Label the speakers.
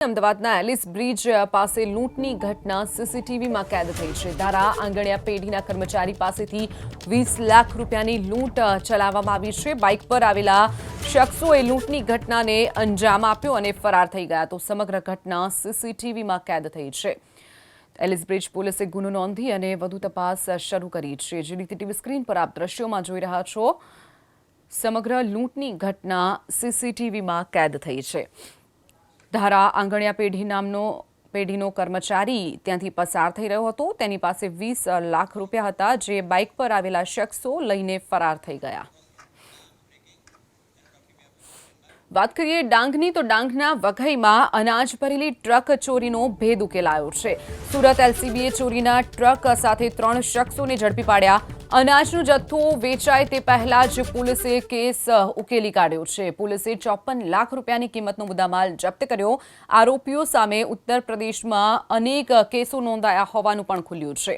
Speaker 1: અમદાવાદના Alice bridge પાસે લૂંટની ઘટના સીસીટીવીમાં કેદ થઈ છે. ધારા આંગણિયા પેઢીના કર્મચારી પાસેથી 20 લાખ રૂપિયાની લૂંટ ચલાવવામાં આવી છે. બાઇક પર આવેલા શખ્સોએ લૂંટની ઘટનાને અંજામ આપ્યો અને ફરાર થઈ ગયા. તો સમગ્ર ઘટના સીસીટીવીમાં કેદ થઈ છે. એલિસ બ્રિજ પોલીસે ગુનો નોંધી અને વધુ તપાસ શરૂ કરી છે. જે રીતે ટીવી સ્ક્રીન પર આપ દ્રશ્યોમાં જોઈ રહ્યા છો, સમગ્ર લૂંટની ઘટના સીસીટીવીમાં કેદ થઈ છે. ધારા આંગણિયા પેઢીનો કર્મચારી ત્યાંથી પસાર થઈ રહ્યો હતો. તેની પાસે 20 લાખ રૂપિયા હતા, જે બાઇક પર આવેલા શખ્સો લઈને ફરાર થઈ ગયા. વાત કરીએ ડાંગની, તો ડાંગના વઘઈમાં અનાજ ભરેલી ટ્રક ચોરીનો ભેદ ઉકેલાયો છે. સુરત એલસીબીએ ચોરીના ટ્રક સાથે 3 શખ્સોને ઝડપી પાડ્યા. અનાજનો જથ્થો વેચાય તે પહેલા જ પોલીસે કેસ ઉકેલી કાઢ્યો છે. પોલીસે 54 લાખ રૂપિયાની કિંમતનો મુદ્દામાલ જપ્ત કર્યો. આરોપીઓ સામે ઉત્તર પ્રદેશમાં અનેક કેસો નોંધાયા હોવાનું પણ ખુલ્યું છે.